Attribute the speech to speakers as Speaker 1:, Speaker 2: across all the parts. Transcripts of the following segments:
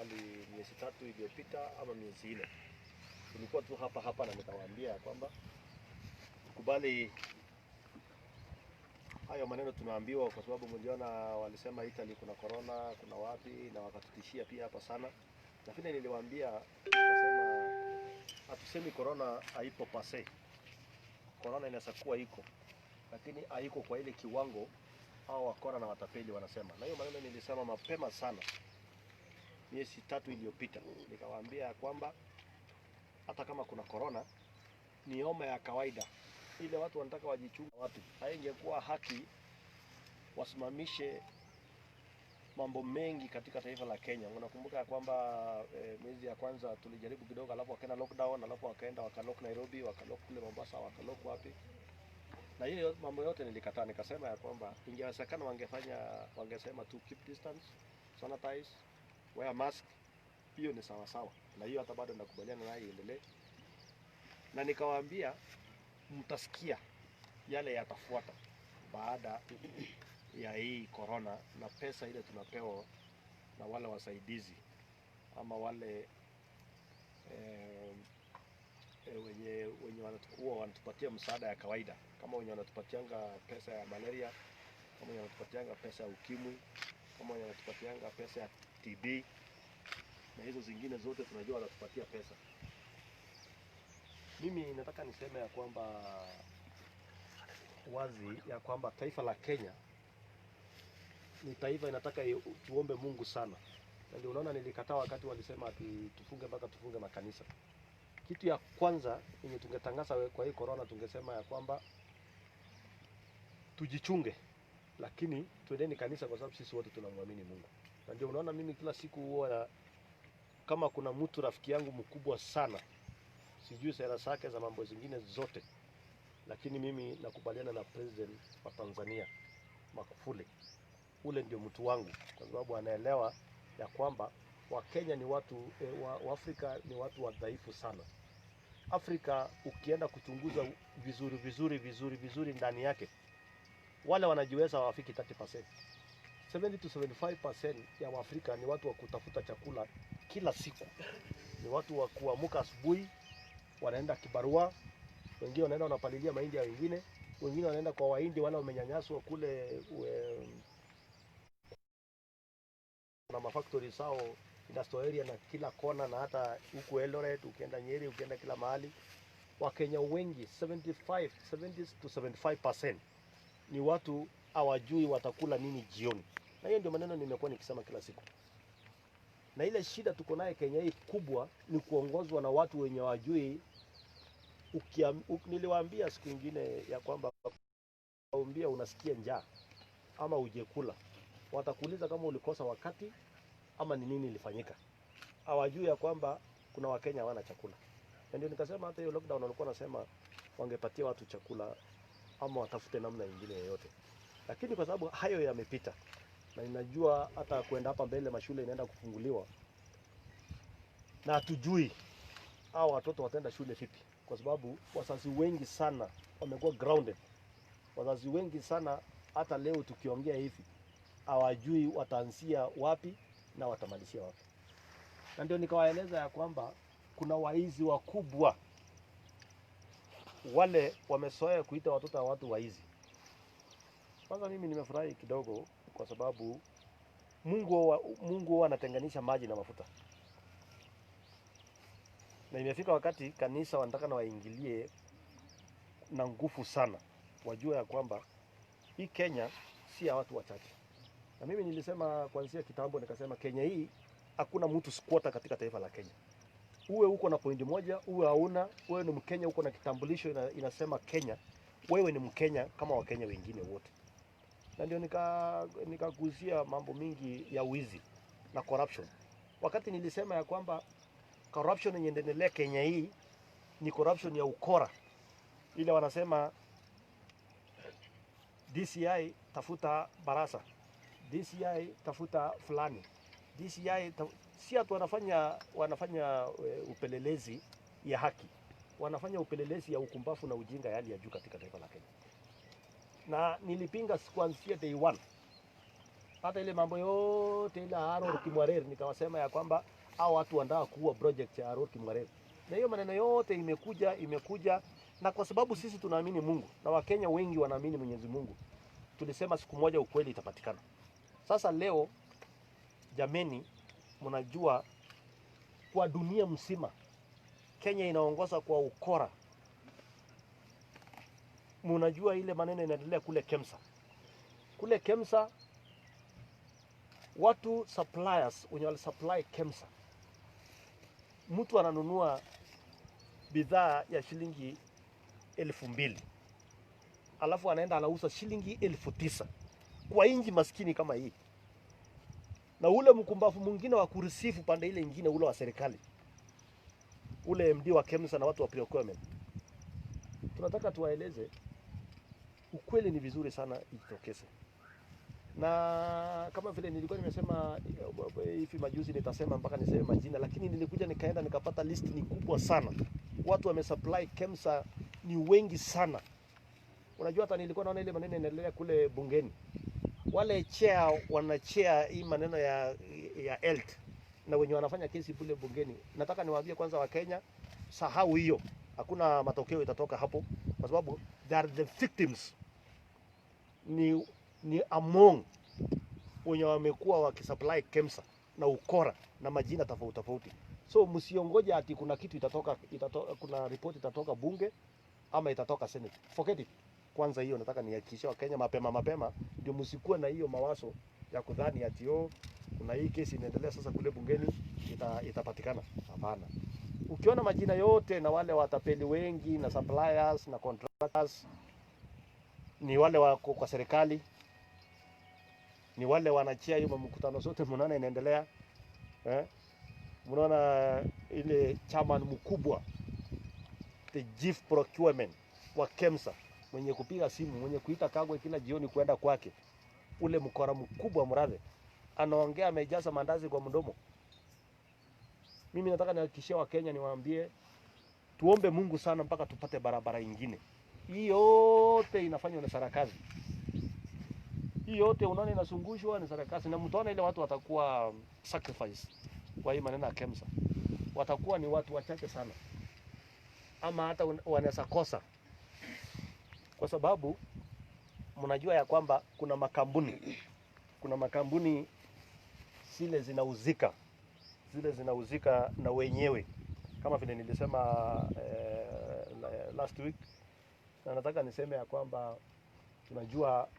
Speaker 1: mahali miezi 3 iliyopita ama miezi 4. Tulikuwa tu hapa na nikawaambia kwamba kubali hayo maneno tunaambiwa, kwa sababu mliona walisema Italy kuna corona, kuna wapi, na wakatutishia pia hapa sana. Lakini niliwaambia nikasema hatusemi corona haipo pase. Corona inaweza kuwa iko, lakini haiko kwa ile kiwango hao wakora na watapeli wanasema. Na hiyo maneno nilisema mapema sana miezi 3 iliyopita. Nikawaambia kwamba hata kama kuna corona ni homa ya kawaida. Ile watu wanataka wajichunge watu. Haingekuwa haki wasimamishe mambo mengi katika taifa la Kenya. Unakumbuka kwamba mwezi ya kwanza tulijaribu kidogo, alafu wakaenda lockdown, alafu wakaenda wakalock Nairobi, wakalock kule Mombasa, wakalock wapi. Na hiyo mambo yote nilikataa, nikasema ya kwamba ingewezekana wangesema to keep distance, sanitize, wear mask. Hiyo ni sawa sawa. Na hiyo hata bado nakubaliana nayo iendelee. Na nikawaambia mtasikia yale yatafuata baada ya hii corona, na pesa ile tunapewa na wale wasaidizi ama wale wenye wanatupatia msaada ya kawaida, kama wenye wanatupatianga pesa ya malaria, kama wenye wanatupatianga pesa ya ukimwi, kama wenye wanatupatianga pesa ya TB, na hizo zingine zote tunajua wanatupatia pesa. Mimi nataka niseme ya kwamba wazi ya kwamba taifa la Kenya ni taifa inataka tuombe Mungu sana. Na ndio unaona nilikataa wakati walisema ati tufunge mpaka tufunge makanisa. Kitu ya kwanza yenye tungetangaza kwa hii corona, tungesema ya kwamba tujichunge, lakini tuendeni kanisa kwa sababu sisi wote tunamwamini Mungu. Na ndio unaona mimi kila siku huwa kama kuna mtu rafiki yangu mkubwa sana, sijui sera zake za mambo zingine zote, lakini mimi nakubaliana na president wa Tanzania Magufuli. Ule ndio mtu wangu, kwa sababu anaelewa ya kwamba Wakenya ni watu Afrika ni watu wadhaifu sana. Afrika ukienda kuchunguza vizuri ndani yake, wale wanajiweza hawafiki 30%. 70 to 75% ya Waafrika ni watu wa kutafuta chakula kila siku. Ni watu wa kuamka asubuhi, wanaenda kibarua, wengine wanaenda wanapalilia mahindi ya wengine wanaenda kwa Wahindi wale wamenyanyaswa kule na mafactory sao industrial area na kila kona, na hata huku Eldoret, ukienda Nyeri, ukienda kila mahali. Wakenya wengi 70 to 75% ni watu hawajui watakula nini jioni. Na hiyo ndio maneno nimekuwa nikisema kila siku. Na ile shida tuko naye Kenya hii kubwa ni kuongozwa na watu wenye hawajui. Niliwaambia siku nyingine ya kwamba waambia unasikia njaa ama ujekula, watakuuliza kama ulikosa wakati ama ni nini ilifanyika. Hawajui ya kwamba kuna Wakenya hawana chakula. Na ndio nikasema hata hiyo lockdown walikuwa nasema wangepatia watu chakula ama watafute namna nyingine yoyote. Lakini kwa sababu hayo yamepita, na ninajua hata kwenda hapa mbele mashule inaenda kufunguliwa, na hatujui hao watoto wataenda shule vipi, kwa sababu wazazi wengi sana wamekuwa grounded. Wazazi wengi sana hata leo tukiongea hivi hawajui wataanzia wapi na watamalizia wapi. Na ndio nikawaeleza ya kwamba kuna waizi wakubwa, wale wamesoea kuita watoto wa watu waizi. Kwanza mimi nimefurahi kidogo kwa sababu Mungu anatenganisha maji na mafuta. Na imefika wakati kanisa wanataka na waingilie na nguvu sana. Wajua ya kwamba hii Kenya si ya watu wachache. Na mimi nilisema kuanzia kitambo, nikasema Kenya hii hakuna mtu squatter katika taifa la Kenya. Uwe uko na pointi moja, uwe hauna, wewe ni Mkenya, uko na kitambulisho inasema Kenya, wewe ni Mkenya kama Wakenya wengine wote. Na ndio nikaguzia mambo mingi ya wizi na corruption. Wakati nilisema ya kwamba corruption yenye inaendelea Kenya hii ni corruption ya ukora. Ile wanasema DCI tafuta barasa, DCI tafuta fulani, DCI si atu wanafanya upelelezi ya haki. Wanafanya upelelezi ya ukumbafu na ujinga ya hali ya juu katika taifa la Kenya. Na nilipinga kuanzia day one. Hata ile mambo yote ile Aror Kimwarer nikawasema ya kwamba hao watu wanataka kuua project ya Aror Kimwarer. Na hiyo maneno yote imekuja na kwa sababu sisi tunaamini Mungu na Wakenya wengi wanaamini Mwenyezi Mungu. Tulisema siku moja ukweli itapatikana. Sasa leo jameni, mnajua kwa dunia mzima Kenya inaongoza kwa ukora. Mnajua ile maneno inaendelea kule Kemsa. Kule Kemsa watu suppliers wenye wali supply Kemsa, mtu ananunua bidhaa ya shilingi 2,000 alafu anaenda anauza shilingi 9,000 kwa inji maskini kama hii. Na ule mkumbafu mwingine wa kurisifu pande ile nyingine, ule wa serikali, ule MD wa Kemsa na watu wa procurement, tunataka tuwaeleze ukweli ni vizuri sana ijitokeze. Na kama vile nilikuwa nimesema hivi majuzi, nitasema mpaka niseme majina, lakini nilikuja nikaenda nikapata list ni kubwa sana. Watu wamesupply Kemsa ni wengi sana. Unajua hata nilikuwa naona ile maneno inaendelea kule bungeni. Wale chair wanachea hii maneno ya health na wenye wanafanya kesi kule bungeni. Nataka niwaambie kwanza Wakenya, sahau hiyo. Hakuna matokeo itatoka hapo kwa sababu they are the victims. Ni among wenye wamekuwa wakisupply Kemsa na ukora na majina tofauti tofauti. So msiongoje ati kuna kitu itatoka, kuna report itatoka bunge ama itatoka Senate. Forget it. Kwanza hiyo nataka nihakikishie Wakenya mapema ndio msikuwe na hiyo mawazo ya kudhani ati kuna hii kesi inaendelea sasa kule bungeni itapatikana. Hapana. Ukiona majina yote na wale watapeli wengi na suppliers na contractors ni wale wako kwa serikali, ni wale wanachia hiyo mkutano zote mnaona inaendelea. Mnaona ile chairman mkubwa, the chief procurement wa Kemsa, mwenye kupiga simu, mwenye kuita Kagwe kila jioni kwenda kwake, ule mkora mkubwa mradhe, anaongea amejaza mandazi kwa mdomo. Mimi nataka nihakikishie Wakenya, niwaambie tuombe Mungu sana mpaka tupate barabara nyingine. Hii yote inafanywa na serikali. Hii yote unaona inasungushwa na serikali, na mtaona ile watu watakuwa sacrifice kwa hii maneno ya Kemsa. Watakuwa ni watu wachache sana. Ama hata wanaweza kosa. Kwa sababu mnajua ya kwamba kuna makambuni zile zinauzika na wenyewe. Kama vile nilisema last week, na nataka niseme ya kwamba tunajua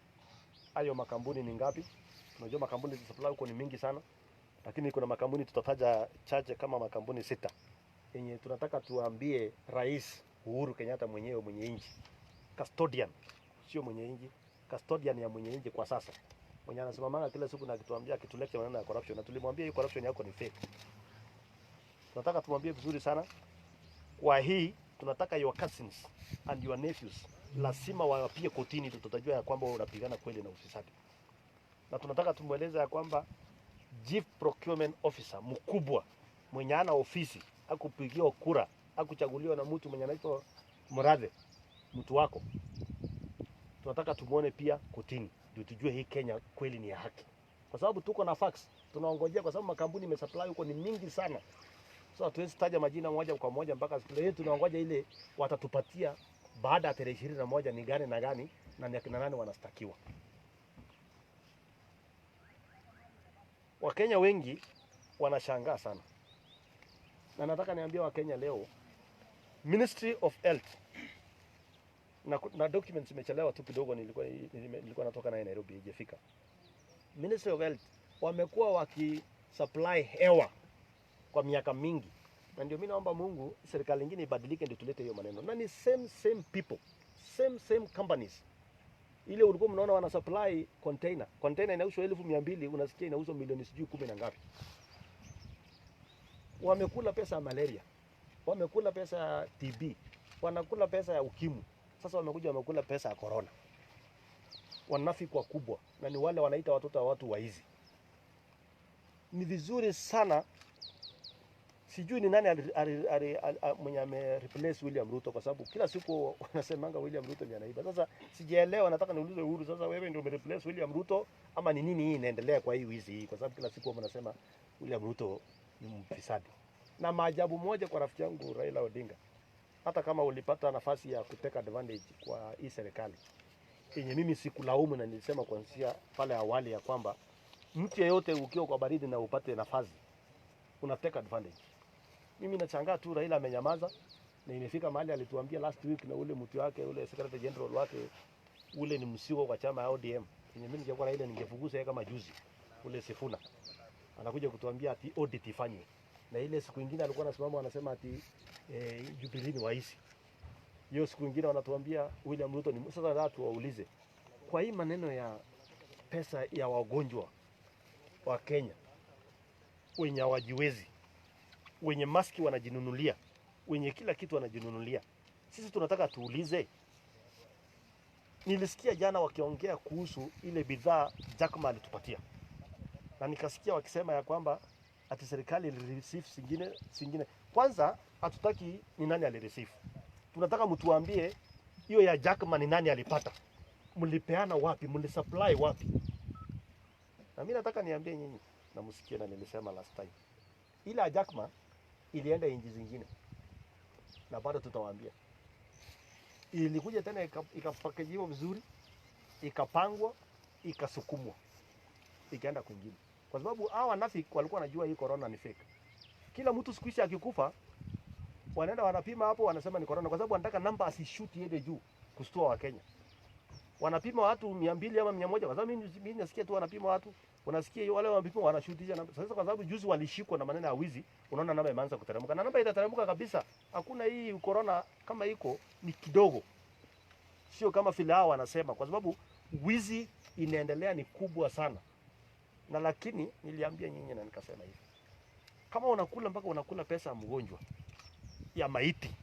Speaker 1: hayo makambuni ni ngapi. Tunajua makambuni supply huko ni mingi sana, lakini kuna makambuni tutataja chache kama makambuni 6 yenye tunataka tuambie Rais Uhuru Kenyatta mwenyewe, mwenye nchi, custodian, sio mwenye nchi, custodian ya mwenye nchi kwa sasa, mwenye anasimamanga kila siku na akituambia kituleke maneno ya corruption, na tulimwambia hii corruption yako ni fake. Tunataka tumwambie vizuri sana. Kwa hii tunataka your cousins and your nephews lazima wapige kotini, tutajua ya kwamba unapigana kweli na ufisadi. Na tunataka tumueleze ya kwamba chief procurement officer mkubwa mwenye ana ofisi akupigiwa kura, akuchaguliwa na mtu mwenye anaitwa Murathe, mtu wako, tunataka tumuone pia kotini ndio tujue hii Kenya kweli ni ya haki. Kwa sababu tuko na facts, tunaongojea kwa sababu makambuni imesupply huko ni mingi sana. So hatuwezi taja majina moja kwa moja mpaka siku ile tunaongoja ile watatupatia baada ya tarehe 21 ni gani na gani na ni akina nani wanastakiwa. Wakenya wengi wanashangaa sana. Na nataka niambie Wakenya leo, Ministry of Health na documents imechelewa tu kidogo, nilikuwa natoka na Nairobi haijafika. Ministry of Health wamekuwa wakisupply hewa kwa miaka mingi. Na ndio mimi naomba Mungu serikali nyingine ibadilike ndio tulete hiyo maneno. Na ni same people, same companies. Ile ulikuwa mnaona wana supply container inauzwa 1,200, unasikia inauzwa milioni sijui 10 na ngapi. Wamekula pesa ya malaria, wamekula pesa ya TB, wanakula pesa ya ukimwi. Sasa wamekula pesa ya corona. Wanafiki kwa kubwa, na ni wale wanaita watoto wa watu waizi. Ni vizuri sana Sijui ni nani mwenye ame replace William Ruto, kwa sababu kila siku wanasemanga William Ruto ndiye anaiba. Sasa sijaelewa, nataka niulize Uhuru, sasa wewe ndio umereplace William Ruto ama ni nini hii inaendelea kwa hii wizi hii? Kwa sababu kila siku wanasema William Ruto ni mfisadi. Na maajabu moja kwa rafiki yangu Raila Odinga, hata kama ulipata nafasi ya kuteka advantage kwa hii serikali yenye mimi sikulaumu, na nilisema kuanzia pale awali ya kwamba mtu yeyote ukiwa kwa baridi na upate nafasi unateka advantage. Mimi nachangaa tu Raila amenyamaza, na imefika mahali alituambia last week na ule mtu wake ule secretary general wake ule ni msigo kwa chama ya ODM. Mimi ningekuwa Raila ningefukuza yeye kama juzi. Ule Sifuna anakuja kutuambia ati audit ifanywe. Na ile siku nyingine alikuwa anasimama anasema ati Jubilee ni waisi. Hiyo siku nyingine wanatuambia William Ruto ni. Sasa watu waulize, kwa hii maneno ya pesa ya wagonjwa wa Kenya wenye hawajiwezi, wenye maski wanajinunulia, wenye kila kitu wanajinunulia, sisi tunataka tuulize. Nilisikia jana wakiongea kuhusu ile bidhaa Jackman alitupatia, na nikasikia wakisema ya kwamba ati serikali ilireceive singine. Kwanza hatutaki ni nani alireceive, tunataka mtuambie hiyo ya Jackman ni nani alipata, mlipeana wapi, mlisupply wapi. Na mimi nataka niambie nyinyi na msikie, na nilisema last time, ile ya Jackman ilienda nchi zingine na bado tutawaambia. Ilikuja tena ikapakejiwa vizuri, ikapangwa, ikasukumwa, ikaenda kwingine. Kwa sababu hawa nafiki walikuwa wanajua hii corona ni fake. Kila mtu siku hizi akikufa wanaenda wanapima hapo, wanasema ni corona, kwa sababu wanataka namba asishuti iende juu kustua wa Kenya. Wanapima watu 200 ama 100, kwa sababu mimi nasikia tu wanapima watu, unasikia wale wanapima wanashutisha namba. Sasa kwa sababu juzi walishikwa na maneno ya wizi, unaona namba imeanza kuteremka. Na namba itateremka kabisa. Hakuna hii corona kama iko ni kidogo. Sio kama vile hao wanasema, kwa sababu wizi inaendelea ni kubwa sana. Na lakini niliambia nyinyi na nikasema hivi, kama unakula mpaka unakula pesa ya mgonjwa ya maiti,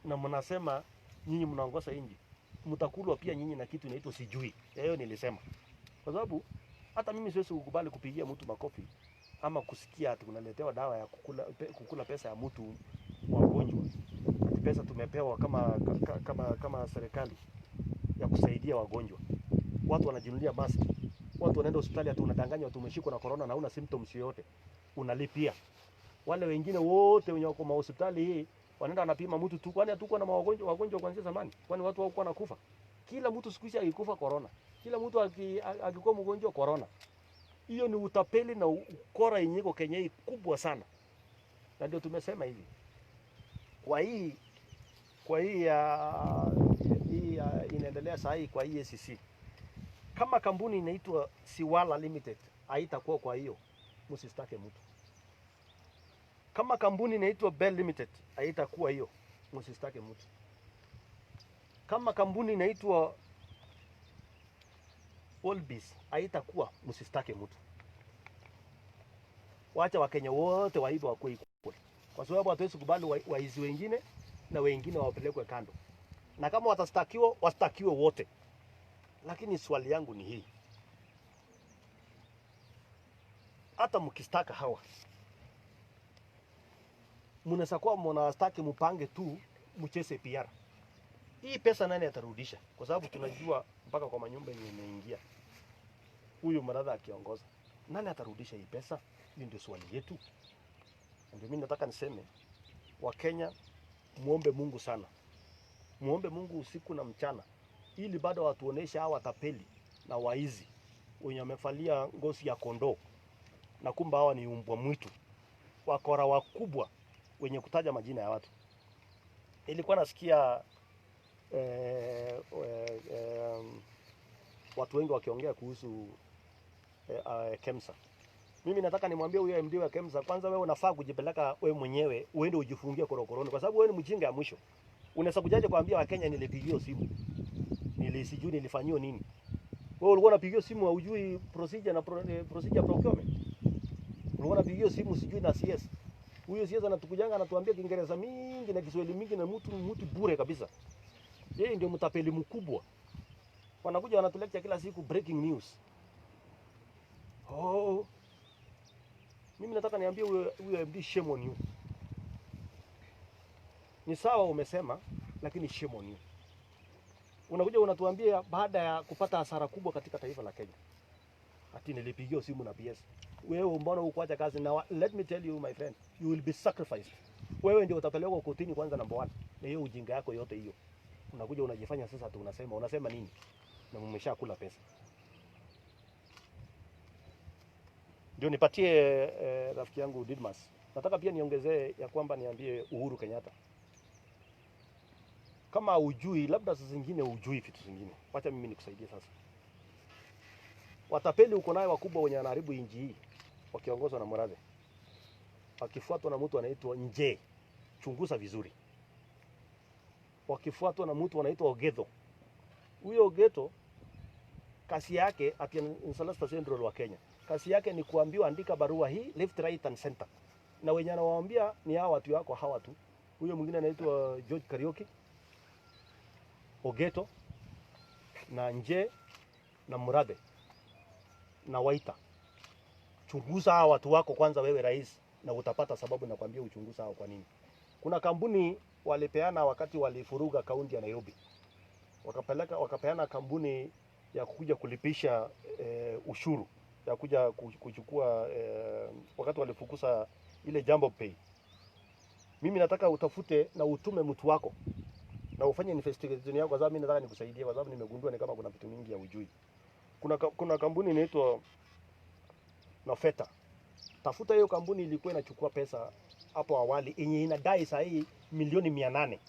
Speaker 1: na mnasema nyinyi mnaongoza nchi, mtakulwa pia nyinyi na kitu inaitwa sijui. Hiyo nilisema. Kwa sababu hata mimi siwezi kukubali kupigia mtu makofi ama kusikia ati unaletewa dawa ya kukula pesa ya mtu wagonjwa. Ati pesa tumepewa kama serikali ya kusaidia wagonjwa. Watu wanajinunulia mask. Watu wanaenda hospitali ati unadanganya watu umeshikwa na corona na huna symptoms yoyote, unalipia. Wale wengine wote wenye wako hospitali hii wanaenda wanapima mtu tu, kwani hatuko na wagonjwa kuanzia zamani? Kwani watu wako wanakufa? Kila mtu siku hizi akikufa corona. Kila mtu akikuwa mgonjwa corona. Hiyo ni utapeli na ukora yenye iko Kenya hii kubwa sana. Na ndio tumesema hivi. Kwa hii inaendelea saa hii kwa hii SCC. Kama kampuni inaitwa Siwala Limited haitakuwa, kwa hiyo msistake mtu. Kama kampuni inaitwa Bell Limited haitakuwa, hiyo msistake mtu. Kama kampuni inaitwa Olbis haitakuwa, msistake mtu. Wacha Wakenya wote waibe wakue equal. Kwa sababu hatuwezi kubali waizi wengine na wengine wapelekwe kando. Na kama watastakiwa, wastakiwe wote. Lakini swali yangu ni hii, hata mkistaka hawa, mnaweza kuwa mnawastaki mpange tu mcheze PR. Hii pesa nani atarudisha? Kwa sababu tunajua mpaka kwa manyumba yenye imeingia huyu mradha akiongoza, nani atarudisha hii pesa? Hiyo ndio swali yetu. Ndio mimi nataka niseme, Wakenya muombe Mungu sana, muombe Mungu usiku na mchana, ili bado watuonesha hawa tapeli na waizi wenye wamevalia ngozi ya kondoo, na kumbe hawa ni umbwa mwitu, wakora wakubwa wenye kutaja majina ya watu. Ilikuwa nasikia watu wengi wakiongea kuhusu Kemsa. Mimi nataka nimwambie huyo MD wa Kemsa, kwanza wewe unafaa kujipeleka wewe mwenyewe uende ujifungie korokoroni, kwa sababu wewe ni mjinga ya mwisho. Unaweza kujaje kuambia Wakenya nilipigiwa simu, nilisijui nilifanyio nini? Wewe ulikuwa unapigiwa simu hujui procedure na procedure procurement. Ulikuwa unapigiwa simu sijui na CS. Huyo CS anatukujanga anatuambia Kiingereza mingi na Kiswahili mingi na mtu bure kabisa. Yeye ndio mtapeli mkubwa. Wanakuja wanatuletea kila siku breaking news. Mimi nataka niambie huyo MD, shame on you. Ni sawa umesema, lakini shame on you. Unakuja unatuambia baada ya kupata hasara kubwa katika taifa la Kenya, ati nilipigia simu na PS. Wewe mbona ukuacha kazi? Na let me tell you my friend, you will be sacrificed. Wewe ndio utapelekwa kotini kwanza, number 1. Na hiyo ujinga yako yote hiyo. Unakuja unajifanya sasa tu unasema nini? Na mmeshakula pesa. Ndio nipatie rafiki yangu Didmas. Nataka pia niongezee ya kwamba niambie Uhuru Kenyatta, kama ujui, labda saa zingine ujui vitu zingine, wacha mimi nikusaidie sasa. Watapeli uko nayo wakubwa wenye wanaharibu inji hii, wakiongozwa na Murathe, wakifuatwa na mtu anaitwa Nje, chunguza vizuri. Wakifuatwa na mtu anaitwa Ogetho. Huyo Ogetho kazi yake ati Solicitor General wa Kenya, kazi yake ni kuambiwa andika barua hii left, right and center, na wenye anawaambia ni hao watu wako hawa tu. Huyo mwingine anaitwa George Kariuki, Ogetho na Nje na Murathe na Waita. Chunguza hao watu wako kwanza wewe rais, na utapata sababu na kuambia uchunguza hao kwa nini. Kuna kampuni walipeana wakati walifuruga kaunti ya Nairobi. Wakapeana kampuni ya kuja kulipisha ushuru, ya kuja kuchukua wakati walifukuza ile Jambo Pay. Mimi nataka utafute na utume mtu wako na ufanye investigation yako, kwa sababu mimi nataka nikusaidie, kwa sababu nimegundua ni kama kuna vitu mingi ya ujui. Kuna kampuni inaitwa Nofeta. Tafuta hiyo kampuni, ilikuwa inachukua pesa hapo awali yenye inadai saa hii milioni 800.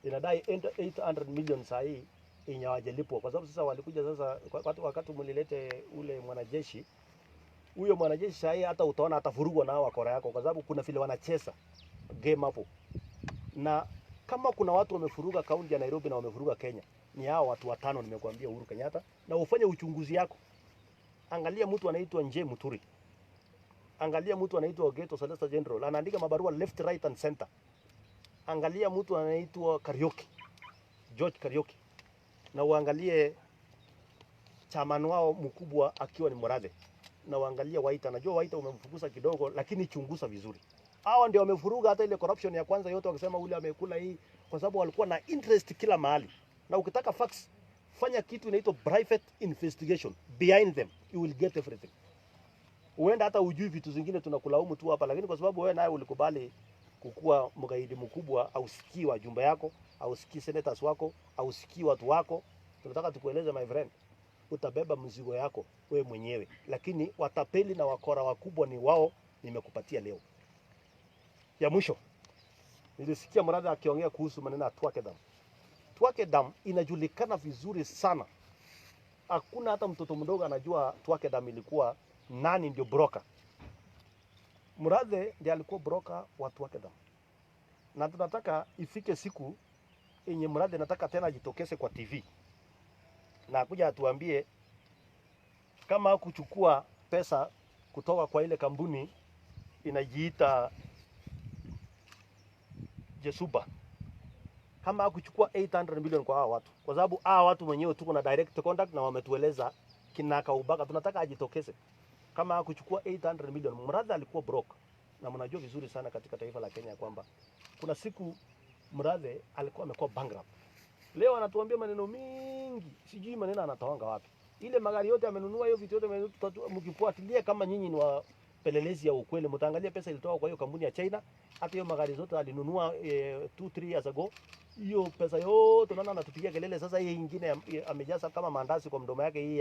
Speaker 1: Inadai 800 million saa hii yenye hawajalipwa, kwa sababu sasa walikuja sasa wakati mlilete ule mwanajeshi. Huyo mwanajeshi saa hii hata utaona atafurugwa na hao wakora yako, kwa sababu kuna vile wanacheza game hapo. Na kama kuna watu wamefuruga kaunti ya Nairobi na wamefuruga Kenya, ni hao watu watano nimekuambia, Uhuru Kenyatta, na ufanye uchunguzi yako. Angalia mtu anaitwa Nje Muturi. Angalia mtu anaitwa Ogetho, Solicitor General, anaandika mabarua left, right and center. Angalia mtu anaitwa Kariuki, George Kariuki, na uangalie chairman wao mkubwa akiwa ni Murathe, na uangalie Waita. Najua Waita umemfukuza kidogo, lakini chunguza vizuri. Hawa ndio wamefuruga hata ile corruption ya kwanza yote, wakisema ule amekula hii, kwa sababu walikuwa na interest kila mahali. Na ukitaka facts, fanya kitu inaitwa private investigation behind them, you will get everything. Uenda hata ujui vitu zingine, tunakulaumu tu hapa, lakini kwa sababu wewe naye ulikubali kukua mgaidi mkubwa, au sikii wajumbe yako, au sikii senators wako, au sikii watu wako, tunataka tukueleze my friend, utabeba mzigo yako wewe mwenyewe. Lakini watapeli na wakora wakubwa ni wao, nimekupatia leo. Ya mwisho, nilisikia Murathe akiongea kuhusu maneno ya Twake Dam. Twake Dam inajulikana vizuri sana. Hakuna hata mtoto mdogo anajua Twake Dam ilikuwa nani ndio broker. Murathe ndiye alikuwa broker wa Twake Dam. Na tunataka ifike siku yenye Murathe nataka tena ajitokeze kwa TV, na kuja atuambie kama kuchukua pesa kutoka kwa ile kampuni inajiita Jesuba, kama kuchukua 800 million kwa hao watu, kwa sababu hao watu wenyewe tuko na direct contact na wametueleza kinaka ubaka. Tunataka ajitokeze kama kuchukua 800 million. Murathe alikuwa broke, na mnajua vizuri sana katika taifa la Kenya kwamba kuna siku Murathe alikuwa amekuwa bankrupt. Leo anatuambia maneno mingi, sijui maneno anatoanga wapi. Ile magari yote amenunua, hiyo vitu yote mkifuatilia, kama nyinyi ni wapelelezi ya ukweli, mtaangalia pesa ilitoka kwa hiyo kampuni ya China. Hata hiyo magari zote alinunua 2-3 years ago. Hiyo pesa yote tunaona anatupigia kelele sasa. Hii nyingine amejaza kama mandazi kwa mdomo yake, hii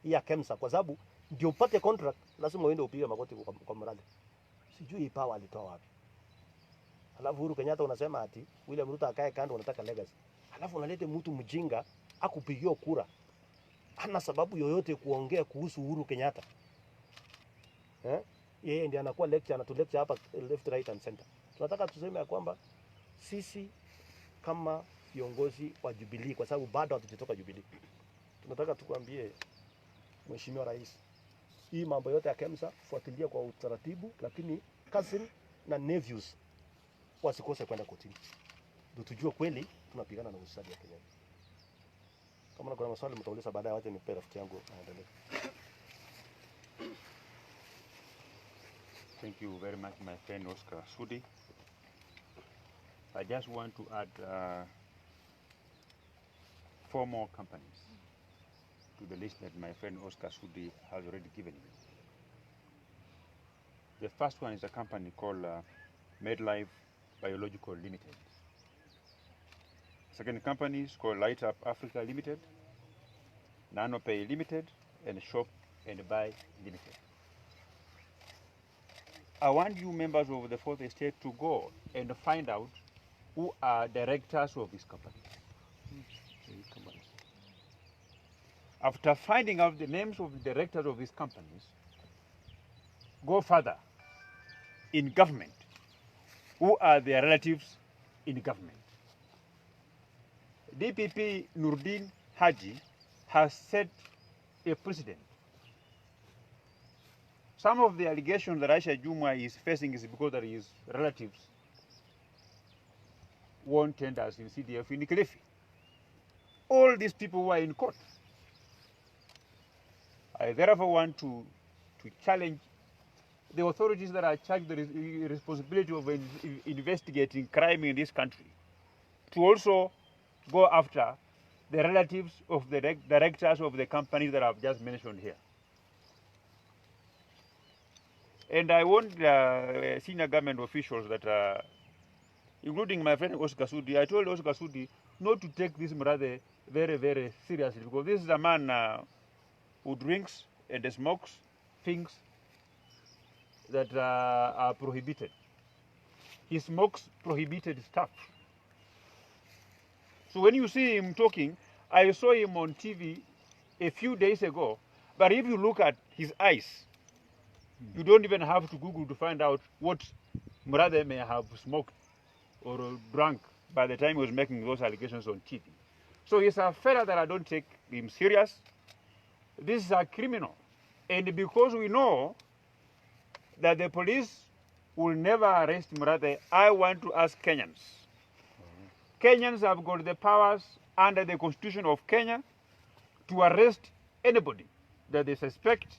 Speaker 1: ya Kemsa, kwa sababu ndio upate contract lazima uende upige magoti kwa Murathe. Sijui power alitoa wapi. Alafu Uhuru Kenyatta unasema ati William Ruto akae kando, unataka legacy. Alafu unalete mtu mjinga akupigia kura, hana sababu yoyote kuongea kuhusu Uhuru Kenyatta. Yeye ndiye anakuwa lecture, anatulecture hapa left, right and center. Tunataka tuseme ya kwamba sisi kama viongozi wa Jubilee, kwa sababu bado hatujatoka Jubilee, tunataka tukwambie Mheshimiwa Rais, hii mambo yote ya Kemsa fuatilia kwa utaratibu, lakini cousin na nephews wasikose kwenda kotini, ndio tujue kweli tunapigana na ufisadi ya Kenya. Kama kuna maswali mtauliza baadaye, wacha nipe rafiki yangu aendelee.
Speaker 2: Thank you very much, my friend Oscar Sudi. I just want to add 4 more companies to the list that my friend Oscar Sudi has already given me. The first one is a company called MedLife Biological Limited. Second company is called Light Up Africa Limited, NanoPay Limited, and Shop and Buy Limited. I want you members of the Fourth Estate to go and find out who are directors of these companies. After finding out the names of the directors of these companies, go further in government. Who are their relatives in government? DPP Nurdin Haji has set a precedent. Some of the allegations that Aisha Jumwa is facing is because that his relatives won tenders in CDF in Kilifi. All these people were in court. I therefore want to challenge the authorities that are charged with the responsibility of investigating crime in this country to also go after the relatives of the directors of the companies that I've just mentioned here. And I want senior government officials that, including my friend Oscar Sudi, I told Oscar Sudi not to take this matter very, very seriously, because this is a man who drinks and smokes things that are prohibited. He smokes prohibited stuff. So when you see him talking, I saw him on TV a few days ago, but if you look at his eyes, you don't even have to Google to find out what Murade may have smoked or drunk by the time he was making those allegations on TV. So he's a fellow that I don't take him serious. This is a criminal. And because we know that the police will never arrest Murade, I want to ask Kenyans. Kenyans have got the powers under the Constitution of Kenya to arrest anybody that they suspect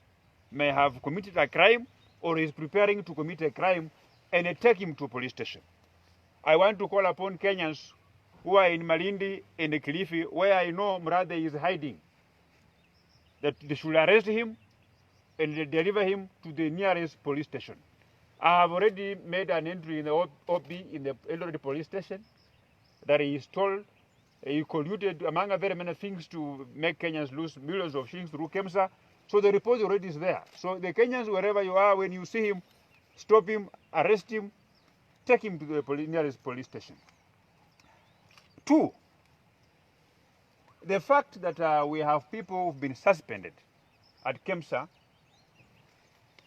Speaker 2: may have committed a crime or is preparing to commit a crime, and take him to a police station. I want to call upon Kenyans who are in Malindi and Kilifi, where I know Murade is hiding, that they should arrest him and deliver him to the nearest police station. I have already made an entry in the OB in the Eldoret police station that he is told he colluded, among very many things, to make Kenyans lose millions of shillings through Kemsa. So the report already is there. So the Kenyans, wherever you are, when you see him, stop him, arrest him, take him to the nearest police station. 2, the fact that we have people who've been suspended at Kemsa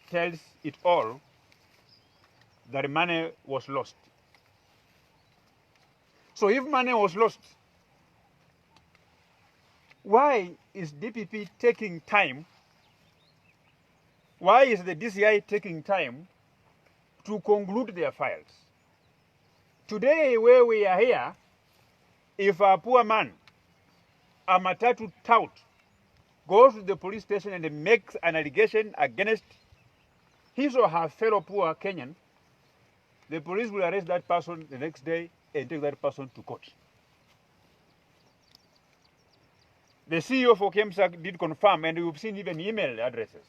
Speaker 2: tells it all that money was lost. So if money was lost, why is DPP taking time? Why is the DCI taking time to conclude their files? Today, where we are here, if a poor man, a Matatu tout, goes to the police station and makes an allegation against his or her fellow poor Kenyan, the police will arrest that person the next day and take that person to court. The CEO for Kemsa did confirm, and we've seen even email addresses.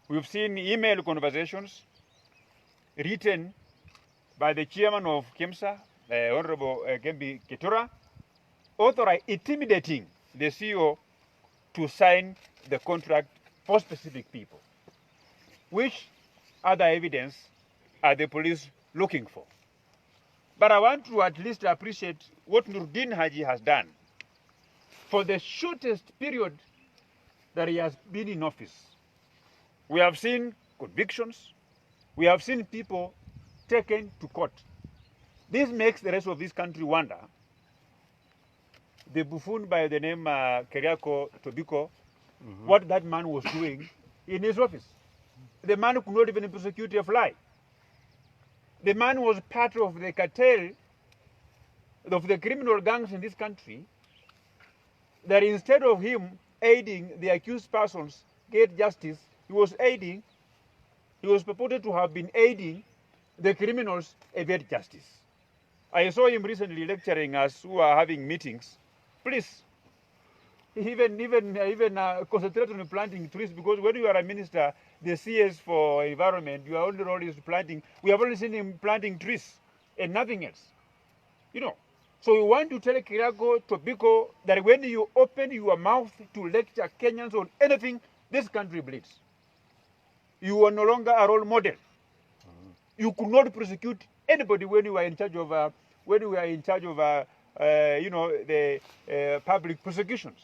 Speaker 2: We've seen email conversations written by the chairman of Kemsa, Honorable Gembi Ketura, intimidating the CEO to sign the contract for specific people. Which other evidence are the police looking for? But I want to at least appreciate what Nurdin Haji has done. For the shortest period that he has been in office, we have seen convictions, we have seen people taken to court. This makes the rest of this country wonder. The buffoon by the name Keriako Tobiko, what that man was doing in his office. The man could not even prosecute a fly. The man was part of the cartel of the criminal gangs in this country, that instead of him aiding the accused persons get justice, he was aiding He was purported to have been aiding the criminals evade justice. I saw him recently lecturing us who are having meetings. Please, even concentrate on planting trees, because when you are a minister, the CS for environment, your only role is planting. We have only seen him planting trees and nothing else. You know. So we want to tell Kirago Tobiko that when you open your mouth to lecture Kenyans on anything, this country bleeds. You are no longer a role model. You could not prosecute anybody when you are in charge of the public prosecutions.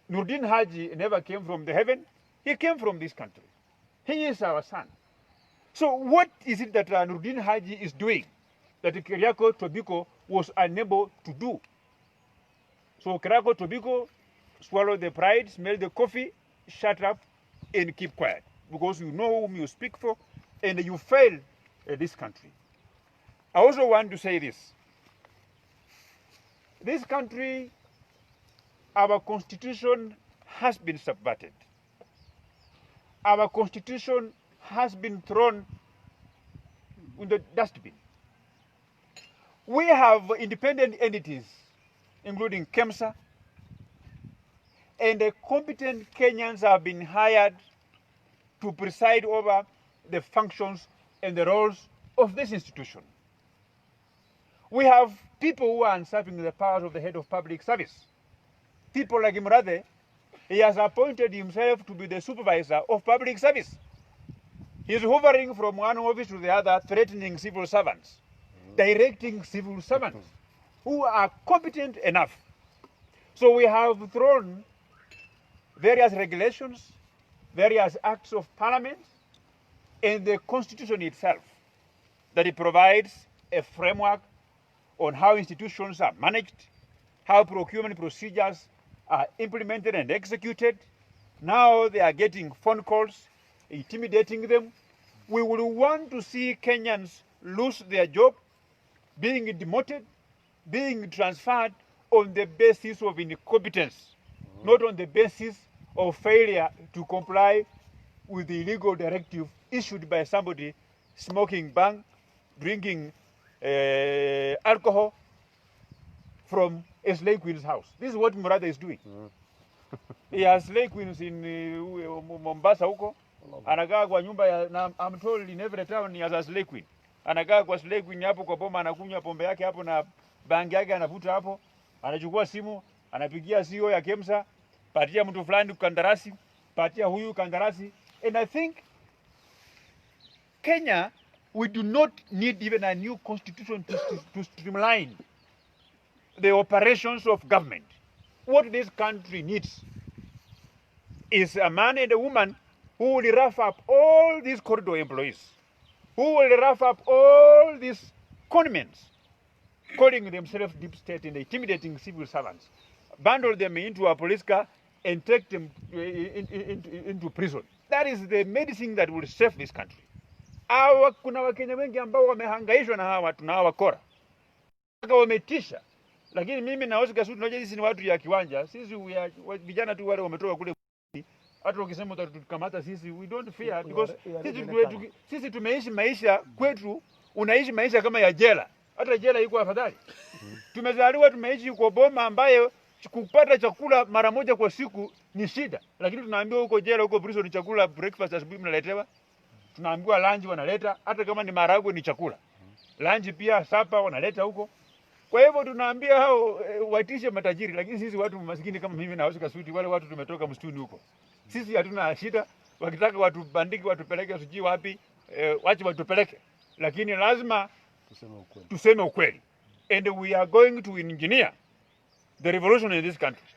Speaker 2: Nurdin Haji never came from the heaven. He came from this country. He is our son. So what is it that Nurdin Haji is doing that Keriako Tobiko was unable to do? So Keriako Tobiko, swallow the pride, smell the coffee, shut up and keep quiet, because you know whom you speak for and you fail this country. I also want to say this. This country, our constitution has been subverted. Our constitution has been thrown in the dustbin. We have independent entities, including Kemsa, and the competent Kenyans have been hired to preside over the functions and the roles of this institution. We have people who are usurping the powers of the head of public service. People like Imrade, he has appointed himself to be the supervisor of public service. He's hovering from one office to the other, threatening civil servants, directing civil servants who are competent enough. So we have thrown various regulations, various acts of parliament, and the constitution itself, that it provides a framework on how institutions are managed, how procurement procedures are implemented and executed. Now they are getting phone calls, intimidating them. We will want to see Kenyans lose their job, being demoted, being transferred on the basis of incompetence, not on the basis of failure to comply with the illegal directive issued by somebody smoking bang, drinking alcohol from a slave queen's house. This is what Murada is doing. He has slave queens in Mombasa huko. Anakaa kwa nyumba ya, I'm told in every town he has a slave queen. Anakaa kwa slave queen hapo kwa boma, anakunywa pombe yake hapo na bangi yake anavuta hapo. Anachukua simu, anapigia CEO ya Kemsa, patia mtu fulani kandarasi, patia huyu kandarasi. And I think Kenya, we do not need even a new constitution to streamline the operations of government. What this country needs is a man and a woman who will rough up all these corridor employees, who will rough up all these conmen, calling themselves deep state and intimidating civil servants, bundle them into a police car and take them into prison. That is the medicine that will save this country. Kuna Wakenya wengi ambao wamehangaishwa na hawa watu na hawa wakora. Wametisha. Lakini mimi na Oscar Sudi tunajua sisi ni watu ya kiwanja. Sisi vijana tu wale wametoka kule. Hata ukisema utatukamata sisi, we don't fear, because sisi tumeishi maisha kwetu, unaishi maisha kama ya jela. Hata jela iko afadhali. Tumezaliwa tumeishi kwa boma ambayo kupata chakula mara moja kwa siku ni shida. Lakini tunaambiwa huko jela, huko prison, chakula breakfast asubuhi mnaletewa. Tunaambiwa lunch wanaleta, hata kama ni maharagwe ni chakula. Lunch pia sapa wanaleta huko. Kwa hivyo tunaambia hao watishe matajiri, lakini sisi watu maskini kama mimi na Oscar Sudi, wale watu tumetoka msituni huko. Sisi hatuna shida, wakitaka watu bandiki watupeleke siji wapi, wacha watupeleke. Lakini lazima tuseme ukweli. And we are going to engineer the revolution in this country.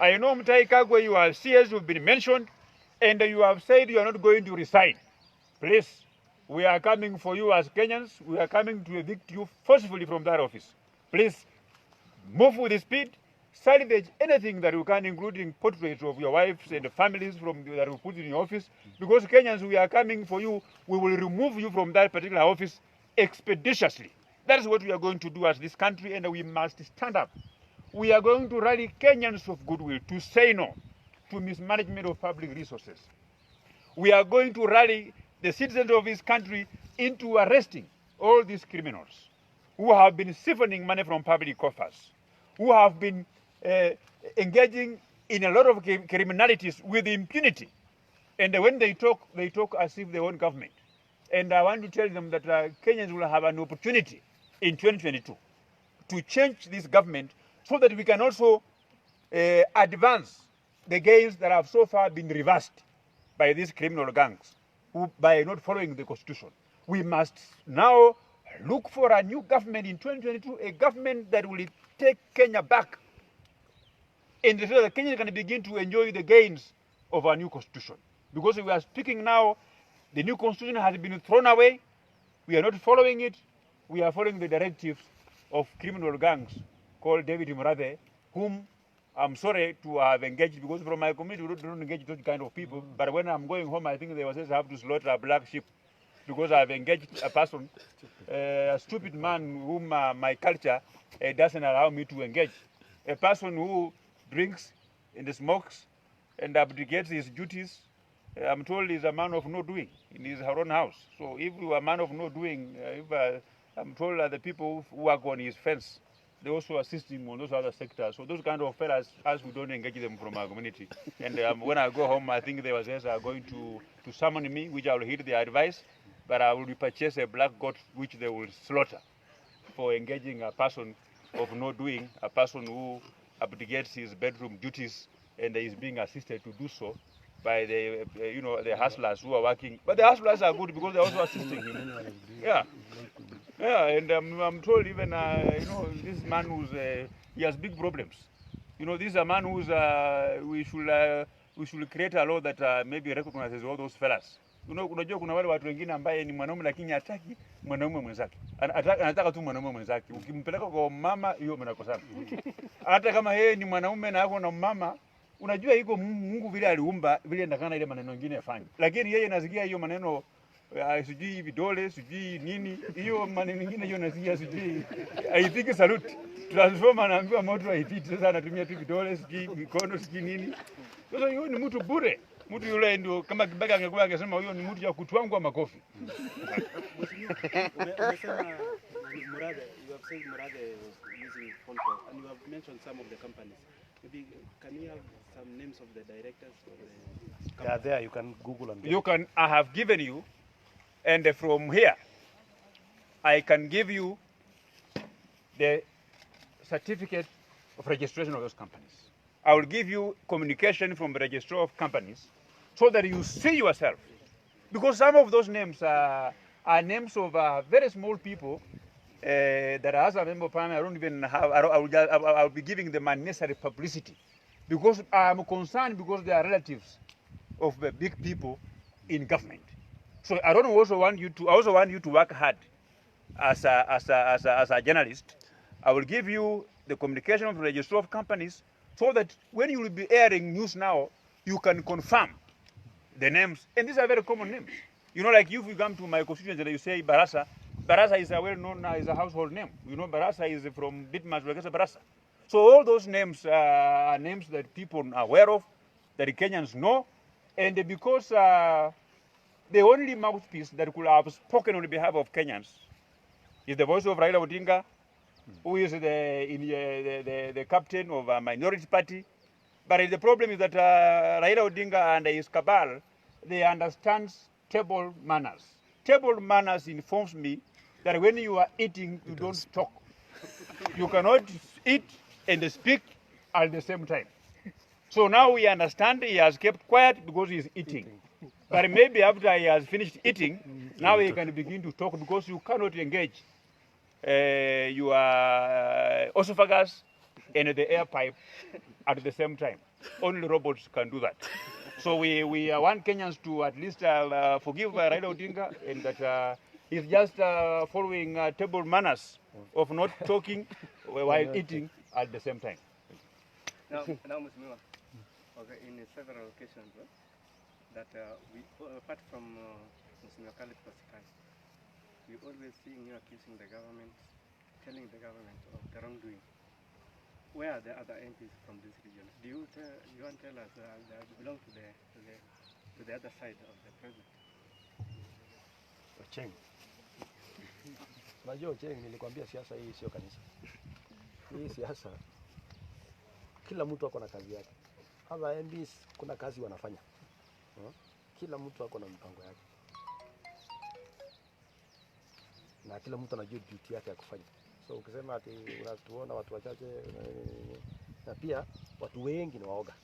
Speaker 2: I know Mutahi Kagwe, you are CS, you've been mentioned, and you have said you are not going to resign. Please, we are coming for you as Kenyans. We are coming to evict you forcefully from that office. Please, move with speed, salvage anything that you can, including portraits of your wives and families that you put in your office. Because Kenyans, we are coming for you. We will remove you from that particular office expeditiously. That is what we are going to do as this country, and we must stand up. We are going to rally Kenyans of goodwill to say no to mismanagement of public resources. we are going to rally the citizens of this country into arresting all these criminals who have been siphoning money from public coffers, who have been engaging in a lot of criminalities with impunity. And when they talk as if they own government. And I want to tell them that Kenyans will have an opportunity in 2022 to change this government so that we can also advance the gains that have so far been reversed by these criminal gangs who, by not following the constitution. We must now look for a new government in 2022, a government that will take Kenya back, and so that Kenya can begin to enjoy the gains of our new constitution. Because we are speaking now, the new constitution has been thrown away. We are not following it. We are following the directives of criminal gangs called David Murathe, whom I'm sorry to have engaged, because from my community we don't engage those kind of people. But when I'm going home, I think they will say I have to slaughter a black sheep, because I've engaged a person, a stupid man whom my culture doesn't allow me to engage. A person who drinks and smokes and abdicates his duties. I'm told he's a man of no doing in his own house. So if you are a man of no doing, I'm told that the people who work on his fence, they also assist him on those other sectors. So those kind of fellas, as we don't engage them from our community. And when I go home, I think they are going to summon me, which I will heed their advice, but I will purchase a black goat which they will slaughter for engaging a person of no doing, a person who abdicates his bedroom duties and is being assisted to do so by the the hustlers who are working. But the hustlers are good because they're also assisting him. Yeah. Yeah, and I'm told even this man who's he has big problems. This is a man who's we should create a law that maybe recognizes all those fellas. Unajua kuna wale watu wengine ambaye ni mwanaume lakini hataki mwanaume mwenzake. Anataka tu mwanaume mwenzake. Ukimpeleka kwa mama hiyo mnakosana. Hata kama yeye ni mwanaume na yako na mama, unajua iko Mungu vile aliumba vile ndakana ile maneno mengine yafanye. Lakini yeye anasikia hiyo maneno sijui vidole, sijui nini, hiyo maneno mengine hiyo nasikia sijui. Haipiki salute. Transformer anaambiwa moto haipiti, sasa anatumia tu vidole, sijui mikono, sijui nini. Sasa hiyo ni mtu bure. Mtu yule ndio kama Kibaka angekuwa angesema huyo ni mtu ya kutwangwa makofi.
Speaker 3: Umesema Murathe, you have said Murathe was using phone call, and you have mentioned some of the companies. Maybe can you have some names of the directors of the companies?
Speaker 1: Yeah, there you can Google and
Speaker 2: I have given you, and from here I can give you the certificate of registration of those companies. I will give you communication from the registrar of companies so that you see yourself. Because some of those names are names of very small people that as a member of parliament, I don't even have, I'll be giving them unnecessary publicity. Because I'm concerned because they are relatives of the big people in government. So I also want you to work hard as a journalist. I will give you the communication from the registrar of companies so that when you will be airing news now, you can confirm the names. And these are very common names. Like if you come to my constituency and you say Barasa, Barasa is a well-known, is a household name. Barasa is from Ditmas, Barasa. So all those names are names that people are aware of, that the Kenyans know. And because the only mouthpiece that could have spoken on behalf of Kenyans is the voice of Raila Odinga, who is the captain of a minority party. But the problem is that Raila Odinga and his cabal, they understand table manners. Table manners informs me that when you are eating, you don't talk. You cannot eat and speak at the same time. So now we understand he has kept quiet because he is eating. But maybe after he has finished eating, now he can begin to talk, because you cannot engage your esophagus and the air pipe at the same time. Only robots can do that. So we want Kenyans to at least forgive Raila Odinga, and that he's just following table manners of not talking while eating at the same time.
Speaker 4: Now Mheshimiwa, okay, in several occasions, that we, apart from Mheshimiwa Khalid Kosikani, we always seeing you accusing the government, telling the government of the wrongdoing. Where are the other MPs from this region? Do you want to tell us they belong to the to the other side of the president.
Speaker 1: Ocheng. Unajua Ocheng, nilikwambia siasa hii sio kanisa. Hii siasa kila mtu ako na kazi yake. Hata MPs kuna kazi wanafanya. Kila mtu ako na mpango yake. Na kila mtu anajua duty yake ya kufanya. So ukisema ati unatuona watu wachache na pia watu wengi ni waoga.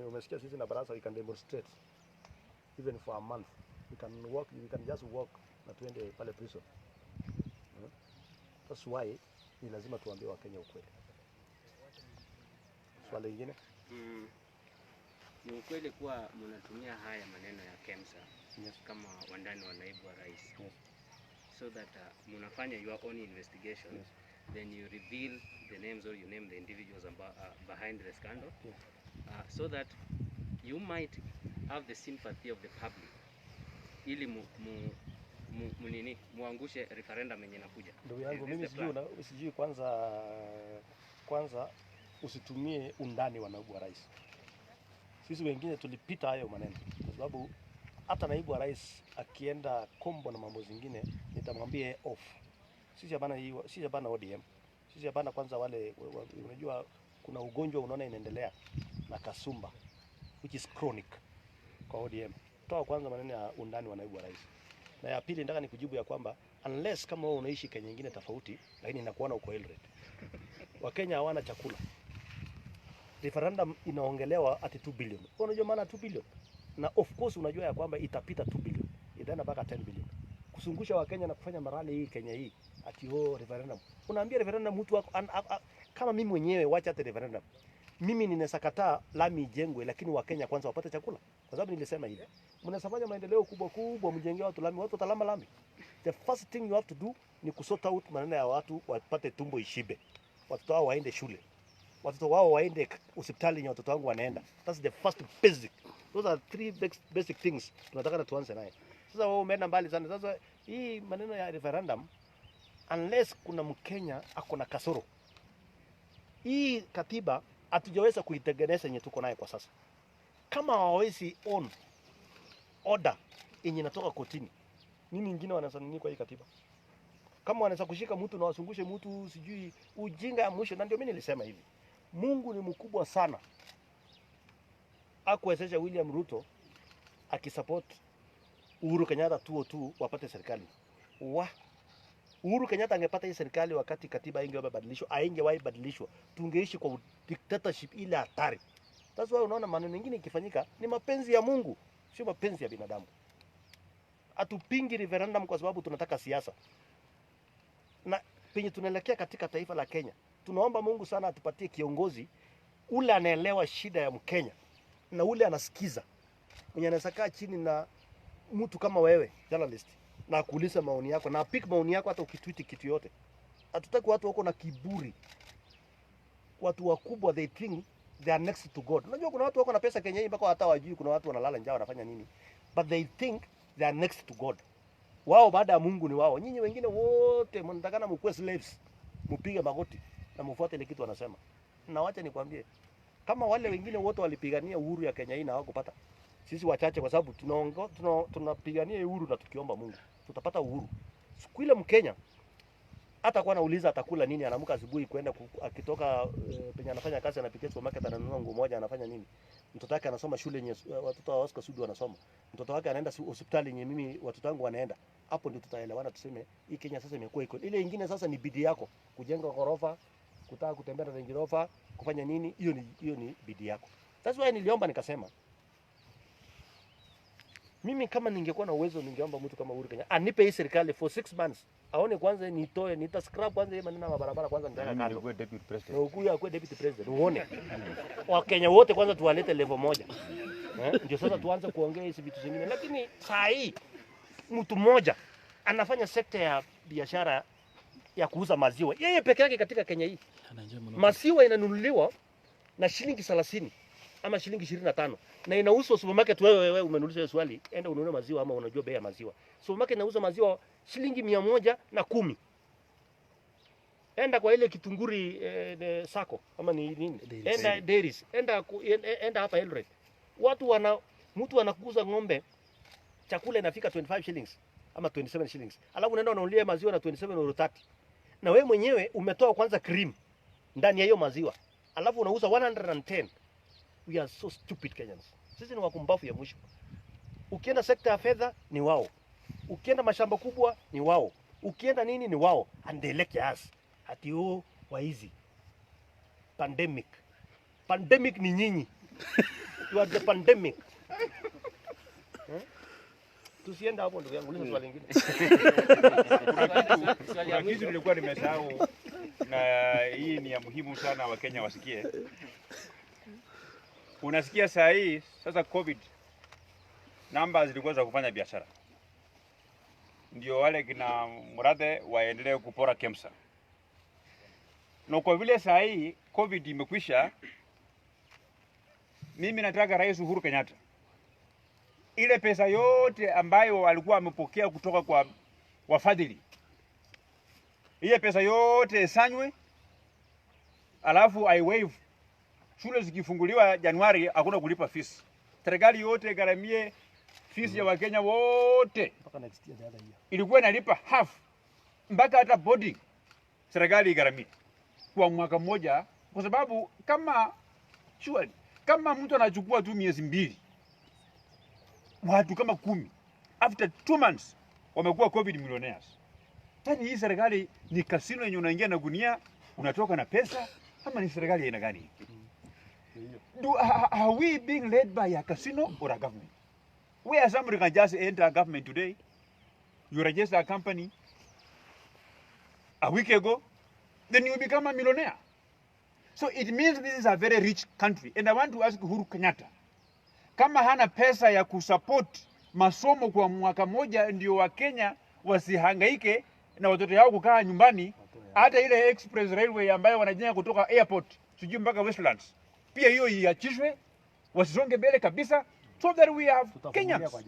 Speaker 1: Umesikia sisi na baraza we can demonstrate even for a month. We can just walk na tuende pale prison. That's why ni lazima tuambie Wakenya ukweli. Swali lingine?
Speaker 5: Ni ukweli kuwa mnatumia haya maneno ya Kemsa kama wandani wa naibu wa rais. So that mnafanya your own investigation, then you reveal the names or you name the individuals behind the scandal, so that you might have the sympathy of the public ili muangushe referendum yenye inakuja.
Speaker 1: Ndugu yangu mimi sijui kwanza usitumie undani wa naibu wa rais. Sisi wengine tulipita hayo maneno kwa sababu hata naibu wa rais akienda kombo na mambo zingine nitamwambia off. Sisi hapana ODM. Sisi hapana kwanza wale unajua kuna ugonjwa unaona inaendelea na kasumba which is chronic kwa ODM. Toa kwanza maneno ya undani wa naibu wa rais. Na ya pili nataka nikujibu ya kwamba unless kama wewe unaishi Kenya nyingine tofauti lakini inakuona uko Eldoret. Wakenya hawana chakula. Referendum inaongelewa at 2 billion. Unajua maana 2 billion? Na of course unajua ya kwamba itapita 2 billion. Itaenda mpaka 10 billion. Kusungusha Wakenya na kufanya marali hii Kenya hii ati referendum. Unaambia referendum mtu wako kama mimi mwenyewe wacha ate referendum. Mimi ninasakataa lami ijengwe lakini Wakenya kwanza wapate chakula. Kwa sababu nilisema hivi. Mnasafanya maendeleo kubwa mjengee watu lami, watu watalama lami. The first thing you have to do ni kusort out maneno ya watu wapate tumbo ishibe. Watoto wao waende shule. Watoto wao waende hospitali yenye watoto wangu wanaenda. That's the first basic. Those are 3 basic things tunataka tuanze naye. Sasa wao umeenda mbali sana. Sasa hii maneno ya referendum unless kuna Mkenya ako na kasoro. Hii katiba hatujaweza kuitengeneza yenye tuko naye kwa sasa. Kama hawawezi on order yenye inatoka kotini. Nini nyingine wanaweza nini kwa hii katiba? Kama wanaweza kushika mtu na wasungushe mtu sijui ujinga ya mwisho, na ndio mimi nilisema hivi. Mungu ni mkubwa sana. Hakuwezesha William Ruto akisupport Uhuru Kenyatta 202 wapate serikali. Uhuru Kenyatta angepata hii serikali wakati katiba ingebadilishwa, haingewahi badilishwa. Tungeishi kwa dictatorship ile hatari. That's why unaona maneno mengine ikifanyika ni mapenzi ya Mungu, sio mapenzi ya binadamu. Hatupingi referendum kwa sababu tunataka siasa. Na penye tunaelekea katika taifa la Kenya, tunaomba Mungu sana atupatie kiongozi ule anaelewa shida ya Mkenya na ule anasikiza. Mwenye anaweza kaa chini na mtu kama wewe, journalist, na kuuliza maoni yako na pick maoni yako hata ukitweet kitu yote. Hatutaki watu wako na kiburi. Watu wakubwa they think they are next to God. Unajua kuna watu wako na pesa Kenya hii mpaka hata wajui kuna watu wanalala njaa wanafanya nini. But they think they are next to God. Wao baada ya Mungu ni wao. Nyinyi wengine wote mnatakana mkuwe slaves. Mpige magoti na mfuate ile kitu wanasema. Na wacha nikwambie, kama wale wengine wote walipigania uhuru ya Kenya hii na hawakupata. Sisi wachache kwa sababu tunapigania uhuru na tukiomba Mungu tutapata uhuru. Siku ile Mkenya hata kwa anauliza atakula nini, anaamka asubuhi kwenda akitoka penye anafanya kazi anapitia supermarket ananunua nguo moja anafanya nini. Mtoto wake anasoma shule yenye watoto wa Oscar Sudi wanasoma. Mtoto wake anaenda hospitali yenye mimi watoto wangu wanaenda. Hapo ndio tutaelewana tuseme hii Kenya sasa imekuwa iko. Ile nyingine sasa ni bidii yako. Kujenga ghorofa, kutaka kutembea na Range Rover, kufanya nini? Hiyo ni bidii yako. That's why niliomba nikasema mimi kama ningekuwa na uwezo ningeomba mtu kama Uhuru Kenyatta anipe hii serikali for 6 months. Aone kwanza nitoe, nitascrap kwanza hii maneno ya barabara kwanza nitaka kando.
Speaker 2: Nikuwe deputy president.
Speaker 1: Na ukuya akuwe deputy president. Uone. Wakenya wote kwanza tuwalete level moja. Ndio sasa tuanze kuongea hizi vitu zingine. Lakini saa hii mtu mmoja anafanya sekta ya biashara ya kuuza maziwa. Yeye peke yake katika Kenya hii. Maziwa inanunuliwa na shilingi 30 ama shilingi 25 na inauzwa supermarket. Wewe umeniuliza swali, enda ununue maziwa ama unajua bei ya maziwa. Supermarket inauza maziwa shilingi 110. Enda kwa ile Kitunguri sako ama ni nini? Enda dairies, enda hapa Eldoret. Mtu anakuuza ng'ombe chakula inafika 25 shillings ama 27 shillings. Alafu unaenda unanunulia maziwa na 27 or 30. Na wewe mwenyewe umetoa kwanza cream ndani ya hiyo maziwa. Alafu unauza 110. We are so stupid Kenyans. Sisi ni wakumbafu ya mwisho. Ukienda sekta ya fedha ni wao. Ukienda mashamba kubwa ni wao. Ukienda nini ni wao. And they lecture us. Ati waizi. Pandemic. Pandemic ni nyinyi. You are the pandemic. Tusienda hapo ndugu yangu, uliza swali lingine.
Speaker 2: Kuna kitu nilikuwa nimesahau na hii ni ya muhimu sana Wakenya wasikie. Unasikia saa hii sasa COVID namba zilikuwa za kufanya biashara. Ndio wale kina Murathe waendelee kupora Kemsa. Na kwa vile saa hii COVID imekwisha, mimi nataka Rais Uhuru Kenyatta ile pesa yote ambayo walikuwa wamepokea kutoka kwa wafadhili, ile pesa yote isanywe, alafu I waive. Shule zikifunguliwa Januari hakuna kulipa fees. Serikali yote garamie fees ya Wakenya wote.
Speaker 1: Mpaka next year the other year.
Speaker 2: Ilikuwa inalipa half. Mpaka hata boarding serikali igaramie kwa mwaka mmoja, kwa sababu kama mtu anachukua tu miezi 2, watu kama 10 after 2 months wamekuwa COVID millionaires. Tani hii serikali ni kasino yenye unaingia na gunia unatoka na pesa, ama ni serikali aina gani? Are we being led by a casino or a government? Where somebody can just enter a government today, you register a company a week ago, then you become a millionaire. So it means this is a very rich country. And I want to ask Uhuru Kenyatta, kama hana pesa ya kusupport masomo kwa mwaka moja ndio Wakenya wasihangaike na watoto wao kukaa nyumbani, hata ile express railway ambayo wanajenga kutoka airport sijui mpaka Westlands, pia hiyo iachishwe, wasisonge mbele kabisa, so that we have Kenyans.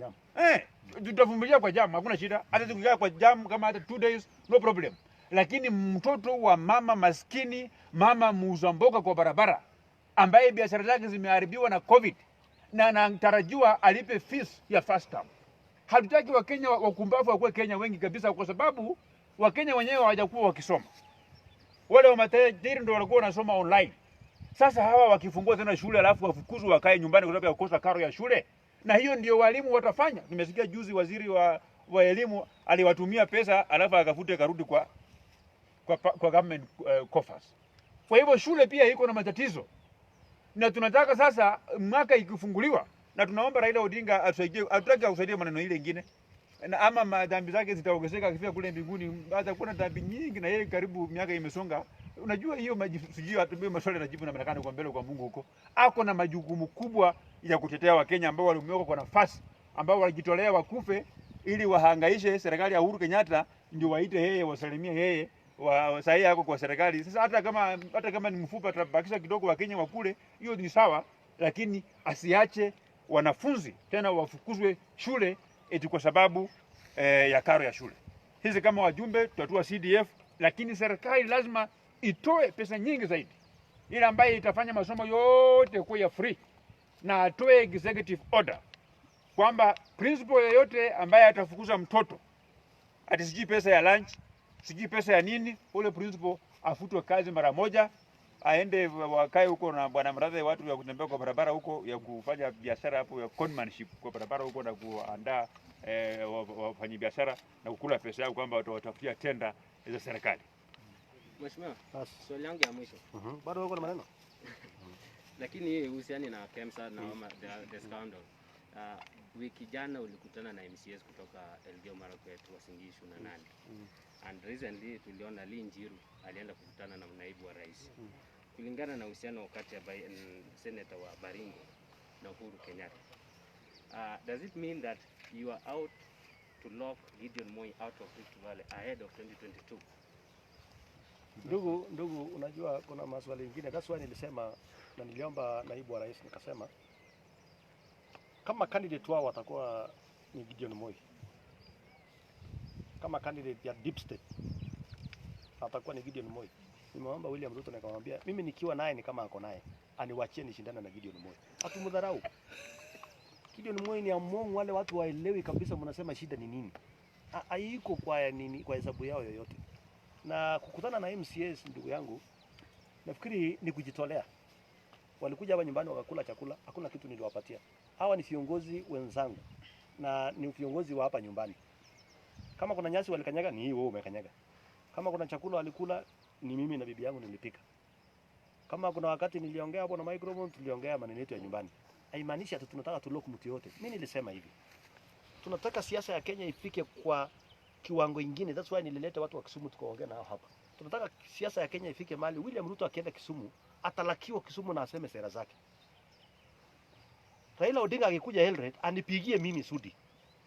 Speaker 2: Tutavumilia kwa jam, hakuna shida. Hata tukikaa kwa jam kama hata 2 days, no problem. Lakini mtoto wa mama maskini, mama muuza mboga kwa barabara, ambaye biashara zake zimeharibiwa na COVID, na anatarajiwa alipe fees ya first term. Hatutaki Wakenya wakumbavu wakuwe Kenya wengi kabisa, kwa sababu Wakenya wenyewe hawajakuwa wakisoma. Wale wa matajiri ndio walikuwa wanasoma online. Sasa hawa wakifungua tena shule alafu wafukuzwe wakae nyumbani kwa sababu ya kukosa karo ya shule. Na hiyo ndio walimu watafanya. Nimesikia juzi waziri wa elimu aliwatumia pesa alafu akafute karudi kwa government coffers. Kwa hivyo shule pia iko na matatizo. Na tunataka sasa mwaka ikifunguliwa, na tunaomba Raila Odinga atusaidie, hatutaki akusaidie maneno ile nyingine. Na ama madhambi zake zitaongezeka akifika kule mbinguni, hata kuna dhambi nyingi na yeye karibu miaka imesonga. Unajua hiyo sijui atumie maswali najibu na marekani kwa mbele kwa Mungu huko. Ako na majukumu kubwa ya kutetea Wakenya ambao walimweka kwa nafasi, ambao walijitolea wakufe ili wahangaishe serikali ya Uhuru Kenyatta, ndio waite yeye wasalimie yeye sahihi yako kwa serikali. Sasa hata kama ni mfupa atabakisha kidogo Wakenya wakule, hiyo ni sawa, lakini asiache wanafunzi tena wafukuzwe shule eti kwa sababu ya karo ya shule. Hizi kama wajumbe tutatua CDF, lakini serikali lazima itoe pesa nyingi zaidi, ile ambayo itafanya masomo yote kuwa ya free, na atoe executive order kwamba principal yoyote ambaye atafukuza mtoto ati sijui pesa ya lunch, sijui pesa ya nini, ule principal afutwe kazi mara moja, aende wakae huko na bwana Murathe, watu ya kutembea kwa barabara huko, ya kufanya biashara hapo ya conmanship kwa barabara huko, na kuandaa wafanya biashara na kukula pesa yao, kwamba watatafutia tenda za serikali.
Speaker 5: Mheshimiwa, swali langu ya mwisho.
Speaker 1: Bado uko na maneno?
Speaker 5: Lakini hii husiani na Kemsa na the scandal. Wiki jana ulikutana na MCS kutoka Elgeyo Marakwet, Uasin Gishu na Nandi. And recently tuliona Njiru alienda kukutana na naibu wa rais. Kulingana na uhusiano kati ya senator wa Baringo na Uhuru Kenyatta, does it mean that you are out to lock Gideon Moi out of Rift Valley ahead of 2022?
Speaker 1: Ndugu, unajua kuna maswali mengine. That's why nilisema na niliomba naibu wa rais, nikasema kama candidate wao watakuwa ni Gideon Moi, kama candidate ya deep state atakuwa ni Gideon Moi, nimeomba William Ruto nikamwambia mimi nikiwa naye ni kama ako naye, aniwachie nishindane na Gideon Moi. Hatumdharau. Gideon Moi ni among wale watu waelewi kabisa mnasema shida ni nini. Haiko kwa nini, kwa hesabu yao yoyote. Na kukutana na MCAs ndugu yangu, nafikiri ni kujitolea. Walikuja hapa nyumbani wakakula chakula, hakuna kitu niliwapatia. Hawa ni viongozi wenzangu na ni viongozi wa hapa nyumbani. Kama kuna nyasi walikanyaga ni wewe umekanyaga. Kama kuna chakula walikula ni mimi na bibi yangu nilipika. Kama kuna wakati niliongea hapo na microphone tuliongea maneno yetu ya nyumbani. Haimaanishi ati tunataka tulock mtu yote. Mimi nilisema hivi. Tunataka siasa ya Kenya ifike kwa kiwango kingine. That's why nilileta watu wa Kisumu tukaongea nao hapa. Tunataka siasa ya Kenya ifike mahali William Ruto akienda Kisumu atalakiwa Kisumu na aseme sera zake. Raila Odinga akikuja Eldoret anipigie mimi Sudi.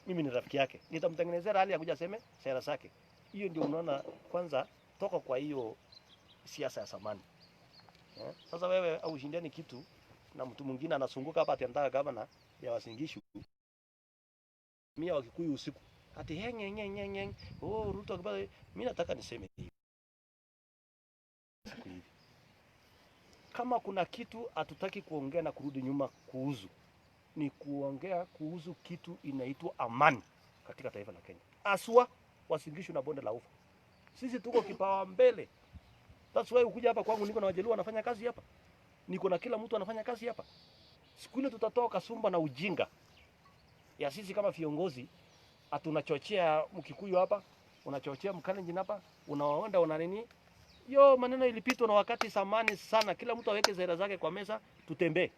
Speaker 1: Mimi ni rafiki yake. Nitamtengenezea hali ya kuja aseme sera zake. Hiyo ndio unaona kwanza toka kwa hiyo siasa ya zamani. Sasa wewe au ushindani kitu na mtu mwingine anasunguka hapa atendaka gavana ya Uasin Gishu. Mia wa Kikuyu usiku. Ati heng. Oh Ruto akipata mimi nataka niseme hivi. Kama kuna kitu hatutaki kuongea na kurudi nyuma kuhusu ni kuongea kuhusu kitu inaitwa amani katika taifa la Kenya. Aswa Uasin Gishu na bonde la Ufa. Sisi tuko kipawa mbele. That's why ukuja hapa kwangu niko na Wajaluo wanafanya kazi hapa. Niko na kila mtu anafanya kazi hapa. Siku ile tutatoka kasumba na ujinga. Ya sisi kama viongozi atunachochea Mkikuyu hapa, unachochea Mkalenjin hapa, unawaonda una nini? Yo maneno ilipitwa na wakati zamani sana. Kila mtu aweke sera zake kwa meza tutembee.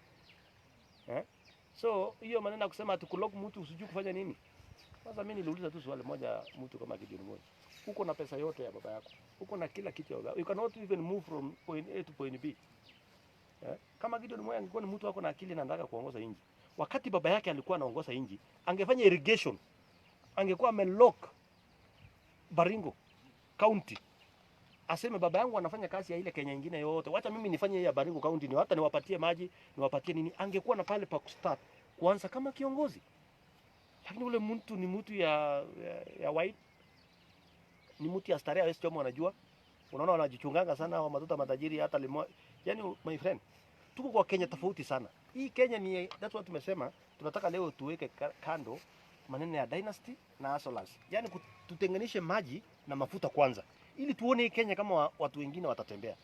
Speaker 1: So hiyo maneno ya kusema tukulock mtu usijui kufanya nini? Sasa mimi niliuliza tu swali moja mtu kama Gideon Moi. Uko na pesa yote ya baba yako. Uko na kila kitu ya baba. You cannot even move from point A to point B. Kama Gideon Moi angekuwa ni mtu wako na akili na anataka kuongoza nchi. Wakati baba yake alikuwa anaongoza nchi, angefanya irrigation. Angekuwa amelock Baringo County. Aseme baba yangu anafanya kazi ya ile Kenya nyingine yote. Wacha mimi nifanye ya Baringo County ni hata niwapatie maji, niwapatie nini. Angekuwa na pale pa kustart kuanza kama kiongozi. Lakini ule mtu ni mtu ya white. Ni mtu ya starehe hawezi choma anajua. Unaona wanajichunganga sana wa matoto matajiri hata limo. Yaani my friend, tuko kwa Kenya tofauti sana. Hii Kenya ni that's what tumesema tunataka leo tuweke kando maneno ya dynasty na asolas. Yaani tutenganishe maji na mafuta kwanza. Ili tuone hii Kenya kama watu wengine watatembea.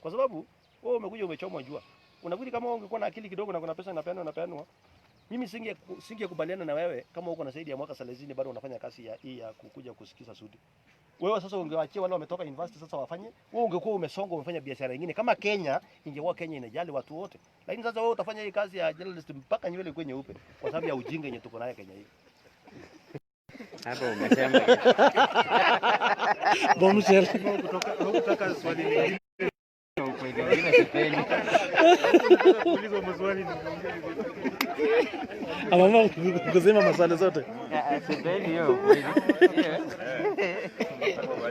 Speaker 1: Kwa sababu wewe umekuja umechomwa jua. Unafikiri kama ungekuwa na akili kidogo na kuna pesa unapeanwa. Mimi singekubaliana na wewe kama uko na zaidi ya mwaka 30 bado unafanya kazi ya kukuja kusikiza Sudi. Wewe sasa ungewaachia wale wametoka university sasa wafanye. Wewe ungekuwa umesonga umefanya biashara nyingine. Kama Kenya ingekuwa Kenya inajali watu wote. Lakini sasa wewe utafanya hii kazi ya journalist mpaka nywele kwenye nyeupe kwa sababu ya ujinga yenye tuko nayo Kenya hii.
Speaker 5: Hapo umesema
Speaker 1: Bombshell
Speaker 3: Kutoka swali lingine.
Speaker 5: ukweli mwingine sipendi.
Speaker 3: Kuuliza maswali
Speaker 1: Mama kusema maswali zote.
Speaker 5: Sipendi hiyo ukweli.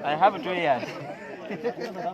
Speaker 5: I have 2 years.